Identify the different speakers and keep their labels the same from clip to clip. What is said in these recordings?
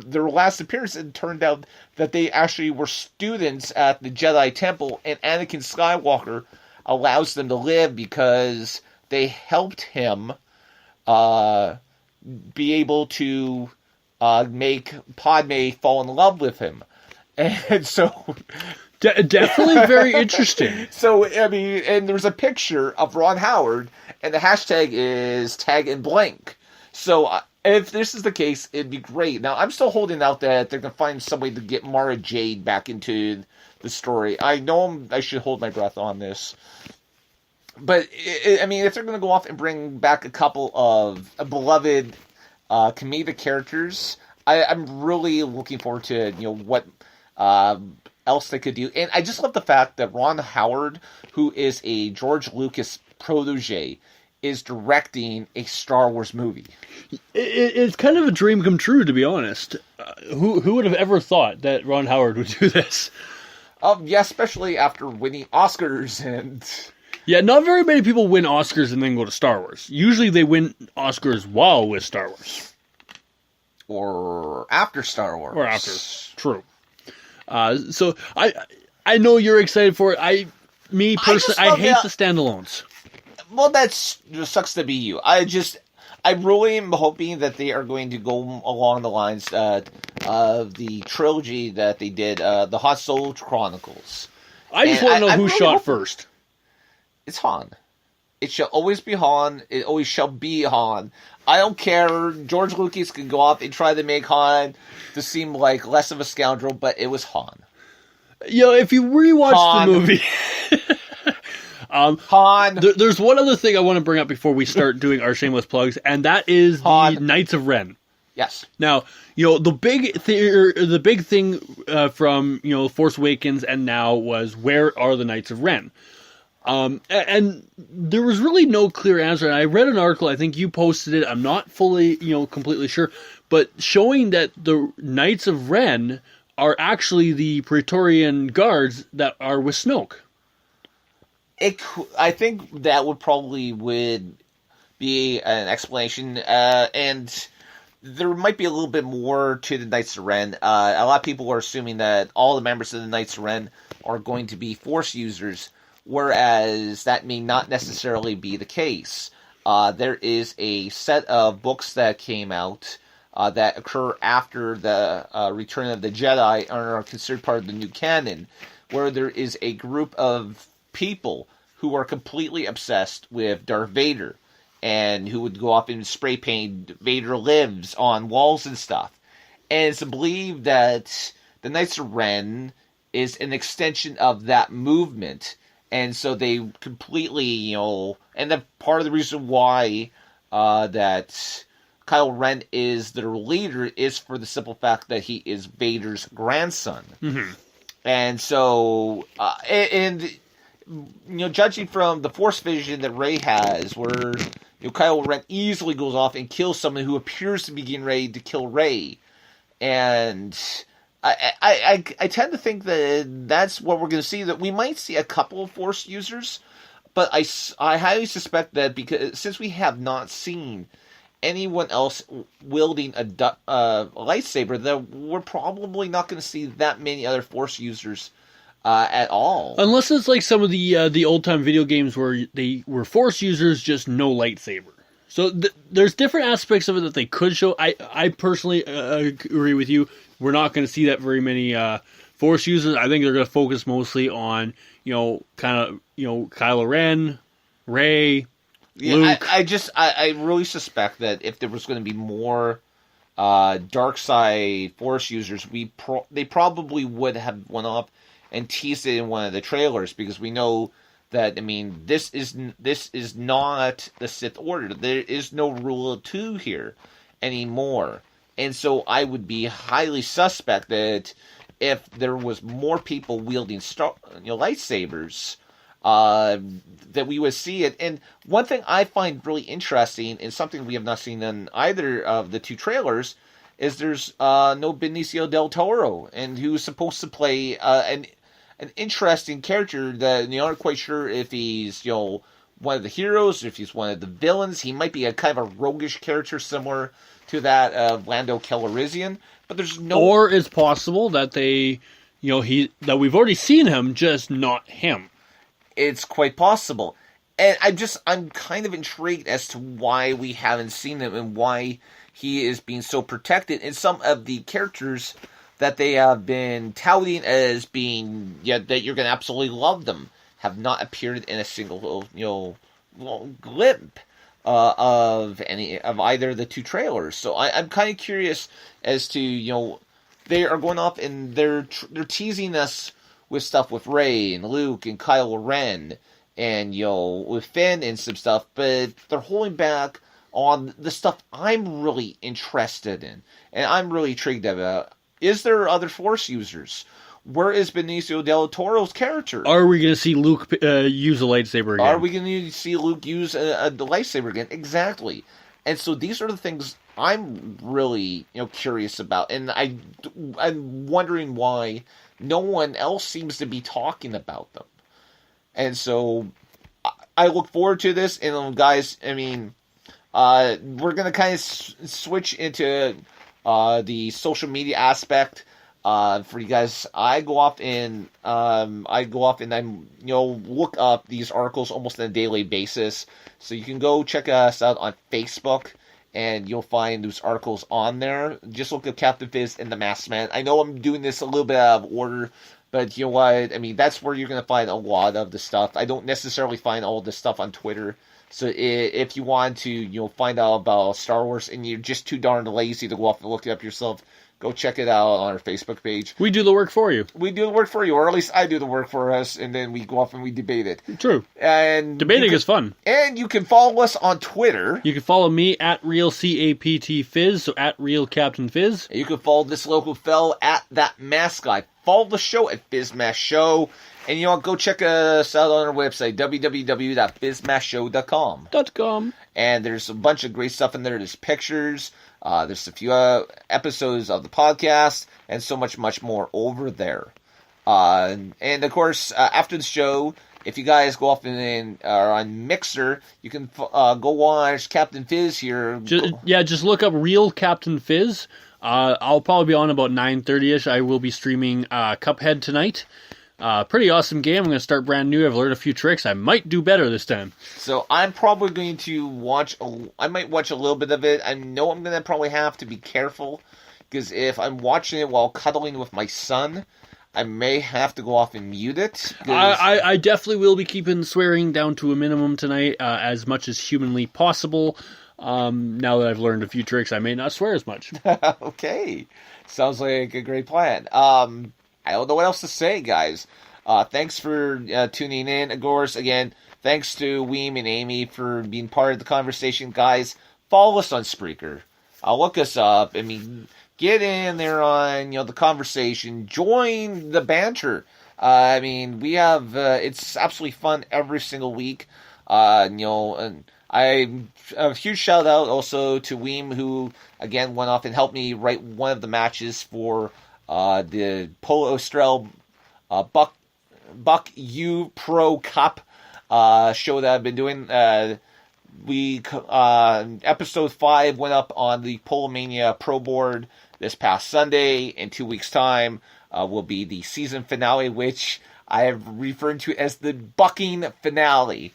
Speaker 1: their last appearance, it turned out that they actually were students at the Jedi Temple, and Anakin Skywalker allows them to live because they helped him be able to make Padme fall in love with him. And so...
Speaker 2: Definitely very interesting.
Speaker 1: So, I mean, and there's a picture of Ron Howard, and the hashtag is tag in blank. So, if this is the case, it'd be great. Now, I'm still holding out that they're going to find some way to get Mara Jade back into the story. I know I should hold my breath on this. But, I mean, if they're going to go off and bring back a couple of beloved comedic characters, I'm really looking forward to, what else they could do. And I just love the fact that Ron Howard, who is a George Lucas protege, is directing a Star Wars movie.
Speaker 2: It's kind of a dream come true, to be honest. Who would have ever thought that Ron Howard would do this?
Speaker 1: Yeah, especially after winning Oscars and...
Speaker 2: Yeah, not very many people win Oscars and then go to Star Wars. Usually they win Oscars while with Star Wars.
Speaker 1: Or after Star Wars.
Speaker 2: Or after. True. So I know you're excited for it. I hate the standalones.
Speaker 1: Well, just sucks to be you. I really am hoping that they are going to go along the lines of the trilogy that they did, the Han Solo Chronicles.
Speaker 2: I just want to know who shot first.
Speaker 1: It's Han. It shall always be Han. It always shall be Han. I don't care. George Lucas can go off and try to make Han to seem like less of a scoundrel, but it was Han.
Speaker 2: If you rewatch the movie...
Speaker 1: Han.
Speaker 2: There's one other thing I want to bring up before we start doing our shameless plugs, and that is the Knights of Ren.
Speaker 1: Yes.
Speaker 2: Now, the big thing from Force Awakens and now was, where are the Knights of Ren? And there was really no clear answer. And I read an article, I think you posted it, I'm not fully, completely sure, but showing that the Knights of Ren are actually the Praetorian guards that are with Snoke.
Speaker 1: I think that would be an explanation, and there might be a little bit more to the Knights of Ren. A lot of people are assuming that all the members of the Knights of Ren are going to be Force users, whereas that may not necessarily be the case. There is a set of books that came out that occur after the Return of the Jedi and are considered part of the new canon, where there is a group of people who are completely obsessed with Darth Vader and who would go off and spray paint Vader lives on walls and stuff. And it's believed that the Knights of Ren is an extension of that movement. And so they completely, and then part of the reason why that Kylo Ren is their leader is for the simple fact that he is Vader's grandson.
Speaker 2: Mm-hmm.
Speaker 1: And so, judging from the Force vision that Rey has, where Kylo Ren easily goes off and kills someone who appears to be getting ready to kill Rey, and I tend to think that that's what we're going to see. That we might see a couple of Force users, but I highly suspect that since we have not seen anyone else wielding a lightsaber, that we're probably not going to see that many other Force users at all.
Speaker 2: Unless it's like some of the old time video games where they were Force users, just no lightsaber. So there's different aspects of it that they could show. I personally agree with you. We're not going to see that very many Force users. I think they're going to focus mostly on Kylo Ren, Rey, Luke.
Speaker 1: I really suspect that if there was going to be more dark side Force users, they probably would have went up and teased it in one of the trailers, because we know that, this is not the Sith Order. There is no Rule of Two here anymore. And so I would be highly suspect that if there was more people wielding lightsabers, that we would see it. And one thing I find really interesting, and something we have not seen in either of the two trailers, is there's no Benicio del Toro, and who's supposed to play an interesting character that you aren't quite sure if he's one of the heroes, if he's one of the villains. He might be a kind of a roguish character similar to that of Lando Calrissian. But there's no.
Speaker 2: Or it's possible that that we've already seen him, just not him.
Speaker 1: It's quite possible. And I'm kind of intrigued as to why we haven't seen him and why he is being so protected. And some of the characters that they have been touting as being, that you're going to absolutely love them, have not appeared in a single, glip of either of the two trailers. So I'm kind of curious as to, they are going off and they're teasing us with stuff with Rey and Luke and Kylo Ren and, with Finn and some stuff, but they're holding back on the stuff I'm really interested in and I'm really intrigued about. Is there other Force users? Where is Benicio del Toro's character?
Speaker 2: Are we going to see Luke use a lightsaber again?
Speaker 1: Are we going to see Luke use a lightsaber again? Exactly. And so these are the things I'm really, curious about. And I'm wondering why no one else seems to be talking about them. And so I look forward to this. And guys, we're going to kind of switch into the social media aspect. For you guys, I go off and I'm look up these articles almost on a daily basis. So you can go check us out on Facebook, and you'll find those articles on there. Just look up Captain Fizz and the Masked Man. I know I'm doing this a little bit out of order, but you know what? That's where you're going to find a lot of the stuff. I don't necessarily find all the stuff on Twitter. So if you want to, find out about Star Wars and you're just too darn lazy to go off and look it up yourself, go check it out on our Facebook page.
Speaker 2: We do the work for you.
Speaker 1: We do the work for you, or at least I do the work for us, and then we go off and we debate it.
Speaker 2: True.
Speaker 1: And
Speaker 2: debating is fun.
Speaker 1: And you can follow us on Twitter.
Speaker 2: You can follow me at RealCaptFizz, so at RealCaptainFizz.
Speaker 1: And you can follow this local fellow at That Mask Guy. Follow the show at BizMash Show. And go check us out on our website, www.bizmashshow.com. And there's a bunch of great stuff in there. There's pictures. There's a few episodes of the podcast. And so much more over there. And of course, after the show, if you guys go off and are on Mixer, you can go watch Captain Fizz here.
Speaker 2: Just look up Real Captain Fizz. I'll probably be on about 9:30ish. I will be streaming Cuphead tonight. Pretty awesome game. I'm going to start brand new. I've learned a few tricks. I might do better this time.
Speaker 1: So I'm probably going to I might watch a little bit of it. I know I'm going to probably have to be careful, because if I'm watching it while cuddling with my son, I may have to go off and mute it.
Speaker 2: I definitely will be keeping swearing down to a minimum tonight, as much as humanly possible. Now that I've learned a few tricks, I may not swear as much.
Speaker 1: Okay. Sounds like a great plan. I don't know what else to say, guys. Thanks for tuning in. Of course, again, thanks to Weem and Amy for being part of the conversation. Guys, follow us on Spreaker. Look us up. Get in there on the conversation. Join the banter. We have it's absolutely fun every single week. And a huge shout out also to Weem, who again went off and helped me write one of the matches for the Polo Australian Buck U Pro Cup show that I've been doing. Episode 5 went up on the Polo Mania Pro Board this past Sunday. In 2 weeks' time will be the season finale, which I have referred to as the bucking finale.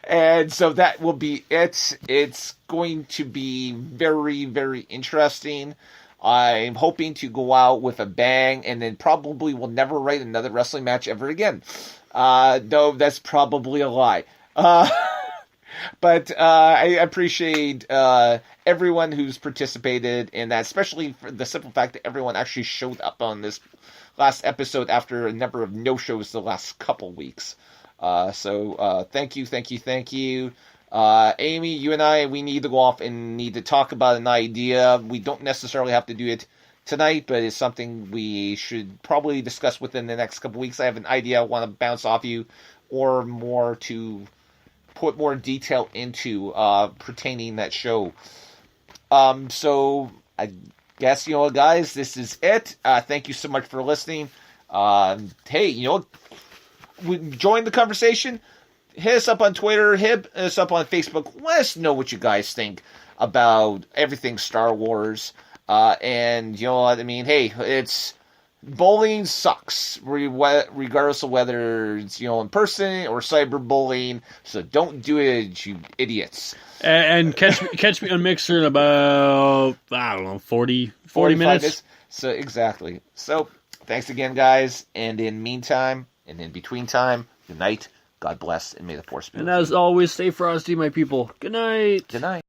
Speaker 1: And so that will be it. It's going to be very, very interesting. I'm hoping to go out with a bang, and then probably will never write another wrestling match ever again. No, that's probably a lie. But I appreciate everyone who's participated in that, especially for the simple fact that everyone actually showed up on this last episode after a number of no-shows the last couple weeks. So thank you. Amy, you and I, we need to go off and need to talk about an idea. We don't necessarily have to do it tonight, but it's something we should probably discuss within the next couple weeks. I have an idea I want to bounce off you, or more to put more detail into pertaining that show. So I guess, guys, this is it. Thank you so much for listening. Hey, join the conversation. hit us up on Twitter, hit us up on Facebook. Let us know what you guys think about everything Star Wars. And you know what I mean? Hey, bowling sucks, regardless of whether it's in person or cyberbullying. So don't do it, you idiots.
Speaker 2: And catch me on Mixer in about, I don't know, 40 minutes.
Speaker 1: So exactly. So thanks again, guys. And in meantime, and in between time, good night. God bless, and may the Force be with you.
Speaker 2: And as always, stay frosty, my people. Good night.
Speaker 1: Good night.